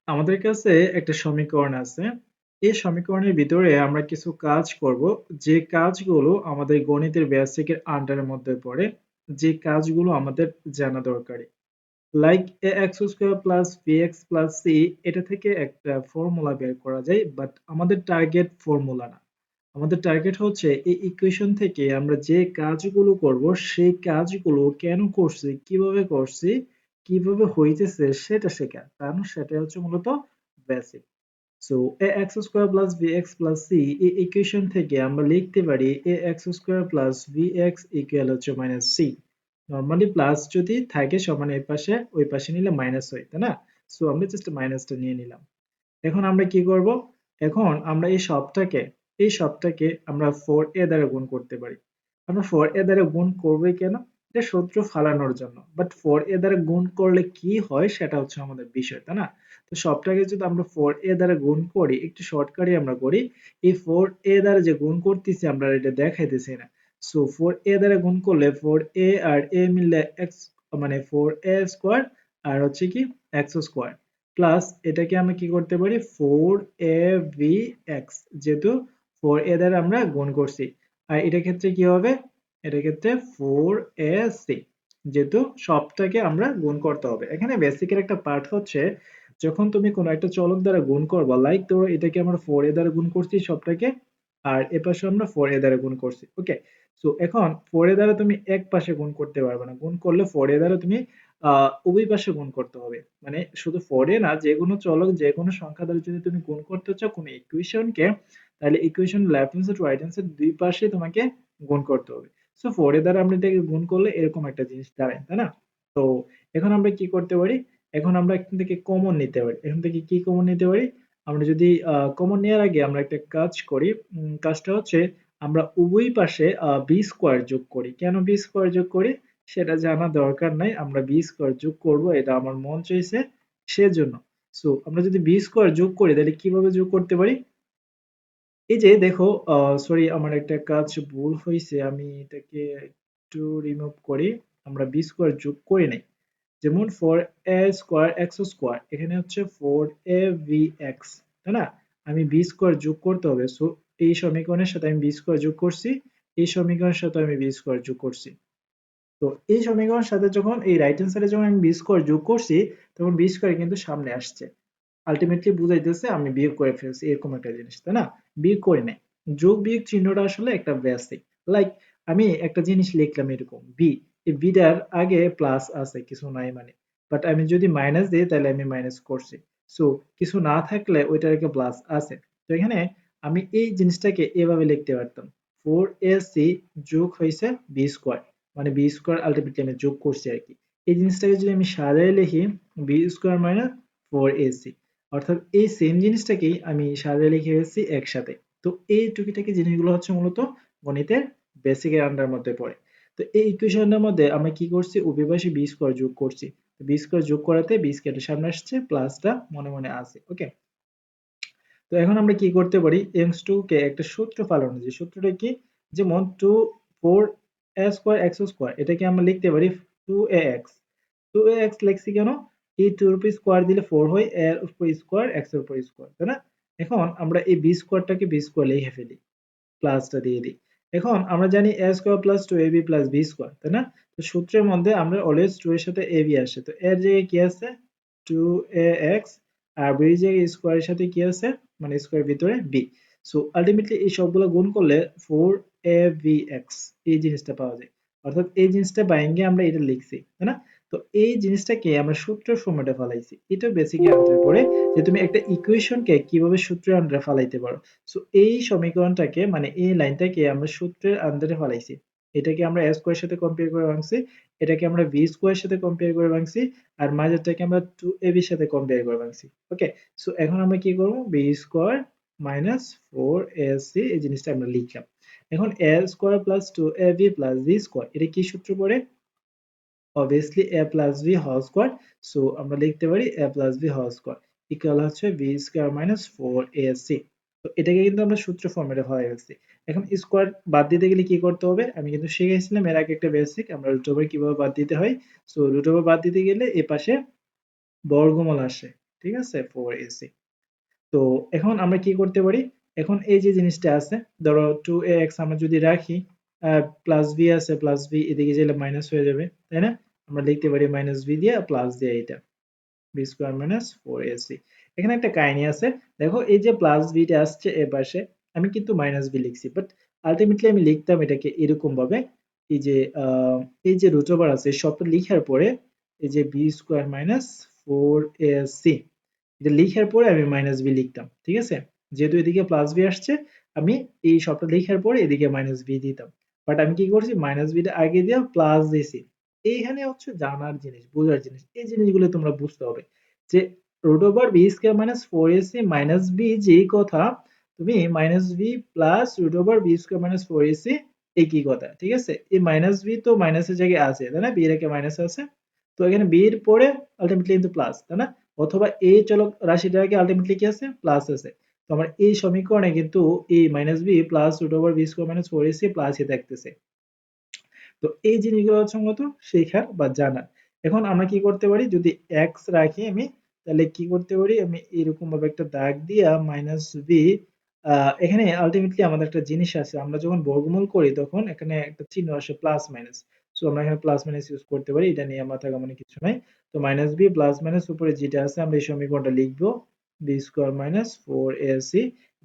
আমাদের কাছে একটা সমীকরণ আছে। এই সমীকরণের ভিতরে আমরা কিছু কাজ করব, যে কাজগুলো আমাদের গণিতের বেসিকের আন্ডারের মধ্যে পড়ে, যে কাজগুলো আমাদের জানা দরকারি। Like ax square plus bx plus c, এটা থেকে একটা ফর্মুলা বের করা যায়, বাট আমাদের টার্গেট ফর্মুলা না। আমাদের টার্গেট হচ্ছে এই ইকুয়েশন থেকে আমরা যে কাজগুলো করব সেই কাজগুলো কেন করছি, কিভাবে করছি, কিভাবে হইতেছে সেটা শেখা, কারণ সেটা হচ্ছে মূলত basic. So ax square plus bx plus c, এই ইকুয়েশন থেকে আমরা লিখতে পারি ax square plus bx equal হচ্ছে মাইনাস c। নরমালি প্লাস যদি থাকে সমান এই পাশে, ওই পাশে নিলে মাইনাস হয়, তাই না? সো আমরা জাস্ট মাইনাসটা নিয়ে নিলাম। এখন আমরা কি করব? এখন আমরা এই সবটাকে আমরা 4a দ্বারা গুণ করতে পারি। আমরা 4a দ্বারা গুণ করবোই কেন? এটা সূত্র ফালানোর জন্য। বাট 4a দ্বারা গুণ করলে কি হয় সেটা হচ্ছে আমাদের বিষয়, তাই না? তো সবটাকে যদি আমরা 4a দ্বারা গুণ করি, একটু শর্টকাটই আমরা করি। এই 4a দ্বারা যে গুণ করতেছি আমরা এটা দেখাইতেছি না। সো 4a দ্বারা গুণ করলে 4a আর a মিললে x, মানে 4a স্কয়ার আর হচ্ছে কি x স্কয়ার, প্লাস এটাকে আমরা কি করতে পারি 4abx, যেহেতু 4a দ্বারা আমরা গুণ করছি। আর এটার ক্ষেত্রে কি হবে? এটার ক্ষেত্রে 4ac, যেহেতু সবটাকে আমরা গুণ করতে হবে। এখানে বেসিকের একটা পার্ট হচ্ছে, যখন তুমি কোনো একটা চলক দ্বারা গুণ করবা, লাইক ধরো এটাকে আমরা 4a দ্বারা গুণ করছি সবটাকে, আর এপাশে আমরা 4a দ্বারা গুণ করছি। ওকে, সো এখন 4a দ্বারা তুমি এক পাশে গুণ করতে পারবে না, গুণ করলে 4a দ্বারা তুমি উভয় পাশে গুণ করতে হবে। মানে শুধু 4a না, যে কোনো চলক, যে কোনো সংখ্যা দ্বারা যদি তুমি গুণ করতে চাও কোনো ইকুয়েশনকে, তাহলে equation left hand side right hand side দুই পাশে তোমাকে গুণ করতে হবে। সো 4a দ্বারা আমরা এটাকে গুণ করলে এরকম একটা জিনিস দাঁড়ায়, তাই না? তো এখন আমরা কি করতে পারি? এখন আমরা এখান থেকে কমন নিতে পারি। এখান থেকে কি কমন নিতে পারি? আমরা যদি কমন নেওয়ার আগে আমরা একটা কাজ করি। কাজটা হচ্ছে আমরা উভয় পাশে বি স্কোয়ার যোগ করি। কেন বি স্কোয়ার যোগ করি সেটা জানা দরকার নাই, আমরা বি স্কোয়ার যোগ করব, এটা আমার মন চাইছে সেজন্য। সো আমরা যদি বি স্কোয়ার যোগ করি তাহলে কিভাবে যোগ করতে পারি? এই যে দেখো, সরি আমার একটা কাজ ভুল হয়েছে, আমি এটাকে একটু রিমুভ করি। আমরা বি স্কোয়ার যোগ করি নাই। যেমন 4a স্কয়ার এক্স স্কয়ার, এখানে হচ্ছে 4abx, তাই না? আমি বি স্কয়ার যোগ করতে হবে। সো এই সমীকরণের সাথে আমি বি স্কয়ার যোগ করছি, এই সমীকরণের সাথে আমি বি স্কয়ার যোগ করছি। তো এই সমীকরণের সাথে যখন এই রাইট হ্যান্ড সাইডে যখন আমি বি স্কয়ার যোগ করছি, তখন বি স্কয়ার কিন্তু সামনে আসছে, আলটিমেটলি বুঝাইতেছে আমি বিয়োগ করে ফেলছি, এরকম একটা জিনিস, তাই না? বিয়োগ করি নাই। যোগ বিয়োগ চিহ্নটা আসলে একটা বেসিক। লাইক আমি একটা জিনিস লিখলাম এরকম বি, এই বিটার আগে প্লাস আছে, কিছু নাই মানে, বাট আমি যদি মাইনাস দিই তাহলে আমি মাইনাস করছি। সো কিছু না থাকলে ওইটার আগে প্লাস আছে। তো এখানে আমি এই জিনিসটাকে এভাবে লিখতে পারতাম, 4ac যোগ হয়েছে বি স্কোয়ার, মানে বি স্কোয়ার আলটিমেটলি আমি যোগ করছি আর কি। এই জিনিসটাকে যদি আমি সাজায় লিখি, বি স্কোয়ার মাইনাস 4ac, অর্থাৎ এই সেম জিনিসটাকেই আমি সাজিয়ে লিখে ফেলছি একসাথে। তো এই টুকিটাকি জিনিসগুলো হচ্ছে মূলত গণিতের বেসিকের আন্ডার মধ্যে পড়ে। তো এই ইকুয়েশনটার মধ্যে আমরা কি করছি, উভয় পাশে বি স্কয়ার যোগ করছি। বি স্কয়ার যোগ করাতে বি স্কয়ারের সামনে আসছে, প্লাসটা মনে মনে আছে। ওকে, তো এখন আমরা কি করতে পারি, m2 কে একটা সূত্র পালন, যে সূত্রটা কি, যেমন 2 4a স্কয়ার x স্কয়ার, এটাকে আমরা লিখতে পারি 2ax। 2ax লিখছি কেন? এই 2 এর উপর স্কয়ার দিলে 4 হয়, a এর উপর স্কয়ার x এর উপর স্কয়ার, তাই না? এখন আমরা এই b স্কয়ারটাকে b স্কয়ার লিখে ফেলি, প্লাসটা দিয়ে দিই। এখন আমরা জানি a square plus 2ab plus b square, তাই না? তো সূত্রের মধ্যে আমরা অলওয়েজ 2 এর সাথে ab আসে, তো এর জায়গায় কি আছে 2ax, আর b এর জায়গায় স্কয়ার এর সাথে কি আছে, মানে স্কয়ার ভিতরে b। সো আলটিমেটলি এই সবগুলো গুণ করলে 4abx এই জিনিসটা পাওয়া যায়। অর্থাৎ এই জিনিসটা বাইঙ্গে আমরা এটা লিখছি, তাই না? তো এই জিনিসটাকে আমরা সূত্রের ফরম্যাটে ফলাইছি। এটা বেসিক্যালি আন্ডারে পড়ে, যে তুমি একটা ইকুয়েশনকে কিভাবে সূত্রের আন্ডারে ফলাইতে পারো। সো এই সমীকরণটাকে, মানে এই লাইনটাকে আমরা সূত্রের আন্ডারে ফলাইছি। এটাকে আমরা a স্কয়ারের সাথে কম্পেয়ার করে ভাঙছি, এটাকে আমরা b স্কয়ারের সাথে কম্পেয়ার করে ভাঙছি, আর মাঝেরটাকে আমরা 2ab এর সাথে কম্পেয়ার করে ভাঙছি। ওকে, সো এখন আমরা কি করব, b স্কয়ার মাইনাস 4ac এই জিনিসটা আমরা লিখলাম। এখন a square plus 2ab plus b square, এটা কি সূত্র পড়ে? obviously a plus b whole square. So আমরা লিখতে পারি a plus b whole square equal হচ্ছে b স্কয়ার মাইনাস 4ac। তো এটাকে কিন্তু আমরা সূত্র ফরম্যাটে ফেলাই ফেলছি। এখন স্কয়ার বাদ দিতে গেলে কি করতে হবে, আমি কিন্তু শিখেছিলাম এর আগে একটা বেসিক, আমরা রুট ওভার কিভাবে বাদ দিতে হয়। সো রুট ওভার বাদ দিতে গেলে এ পাশে বর্গমূল আসে, ঠিক আছে, 4ac। তো এখন আমরা কি করতে পারি, এখন এই যে জিনিসটা আছে, ধরো 2ax আমরা যদি রাখি, প্লাস বি আছে, প্লাস বি এদিকে গেলে মাইনাস হয়ে যাবে, তাই না? আমরা লিখতে পারি মাইনাস বি দিয়ে প্লাস দিয়ে এটা বি স্কোয়ার মাইনাস 4ac। এখানে একটা কাহিনী আছে, দেখো এই যে প্লাস বিটা আসছে এ পাশে, আমি কিন্তু মাইনাস বি লিখছি, বাট আলটিমেটলি আমি লিখতাম এটাকে এরকম ভাবে, এই যে এই যে রুট ওভার আছে সবটা লিখার পরে এই যে বি স্কোয়ার মাইনাস 4ac, এটা লিখার পরে আমি মাইনাস বি লিখতাম, ঠিক আছে? যেহেতু এদিকে প্লাস বি আসছে, আমি এই সবটা লিখার পরে এদিকে মাইনাস বি দিতাম, বাট আমি কি করছি, মাইনাস বিটা আগে দিয়ে প্লাস দিয়েছি। এইখানে হচ্ছে জানার জিনিস, বোঝার জিনিস, এই জিনিসগুলো তোমরা বুঝতে হবে যে root over B square minus 4ac minus B যেই কথা, তুমি minus B plus root over B square minus 4ac একই কথা, ঠিক আছে? এই মাইনাস বি তো মাইনাসের জায়গায় আছে, তাই না? বি এর আগে মাইনাস আছে, তো এখানে বি এর পরে আলটিমেটলি কিন্তু প্লাস, তাই না? অথবা এই চলক রাশিটার আগে আলটিমেটলি কি আছে, প্লাস আছে। তো আমার এই সমীকরণে কিন্তু এই minus B plus root over B square minus 4ac প্লাসই থাকতেছে। তো এই জিনিসগুলো হচ্ছে মূলত শেখার বা জানার। এখন আমরা কি করতে পারি, যদি x রাখি আমি, তাহলে কি করতে পারি, আমি এরকম ভাবে একটা দাগ দিয়া মাইনাস বি, এখানে আলটিমেটলি আমাদের একটা জিনিস আছে, আমরা যখন বর্গমূল করি তখন এখানে একটা চিহ্ন আসে প্লাস মাইনাস, সো আমরা এখানে প্লাস মাইনাস ইউজ করতে পারি, এটা নিয়ে মাথা ঘামানোর কিছু নাই। তো মাইনাস বি প্লাস মাইনাস উপরে যেটা আছে আমরা এই সমীকরণটা লিখবো, B square minus 4ac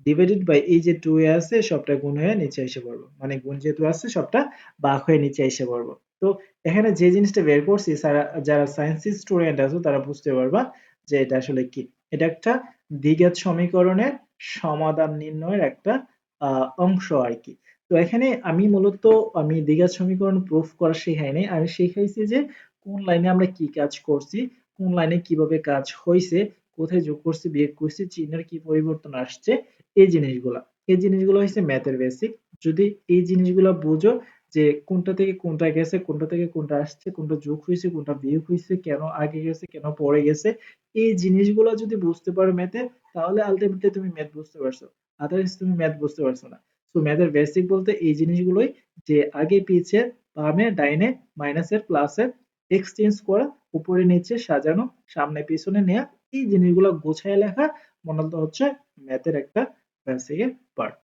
divided by এই যে 2a আছে সবটা গুণ হয়ে নিচে এসে পড়বো, মানে গুণ যেহেতু আছে সবটা ভাগ হয়ে নিচে এসে পড়বো। তো এখানে যে জিনিসটা বের করছি, যারা সায়েন্স স্টুডেন্ট আছো তারা বুঝতে পারবা যে এটা আসলে কি। এটা একটা দ্বিঘাত সমীকরণের সমাধান নির্ণয়ের একটা অংশ আর কি। তো এখানে আমি মূলত আমি দ্বিঘাত সমীকরণ প্রুফ করা শেখাই নাই, আমি শিখাইছি যে কোন লাইনে আমরা কি কাজ করছি, কোন লাইনে কিভাবে কাজ হয়েছে, কোথায় যোগ করছি বিয়োগ করছি, চিহ্নের কি পরিবর্তন আসছে, এই জিনিসগুলো হচ্ছে ম্যাথের বেসিক। যদি এই জিনিসগুলো বুঝো যে কোনটা থেকে কোনটা গেছে, কোনটা থেকে কোনটা আসছে, কোনটা যোগ হয়েছে, কোনটা বিয়োগ হয়েছে, কেন আগে গেছে, কেন পরে গেছে, এই জিনিসগুলো যদি বুঝতে পারো ম্যাথে, তাহলে আলটিমেটলি তুমি ম্যাথ বুঝতে পারছো, আদারওয়াইজ তুমি ম্যাথ বুঝতে পারছো না। তো ম্যাথের বেসিক বলতে এই জিনিসগুলোই, যে আগে পিছে, বামে ডাইনে, মাইনাসের প্লাসের এক্সচেঞ্জ করা, উপরে নিচে সাজানো, সামনে পিছনে নেওয়া, এই জিনিসগুলো গোছায় লেখা মূলত হচ্ছে ম্যাথের একটা বেসিক পার্ট।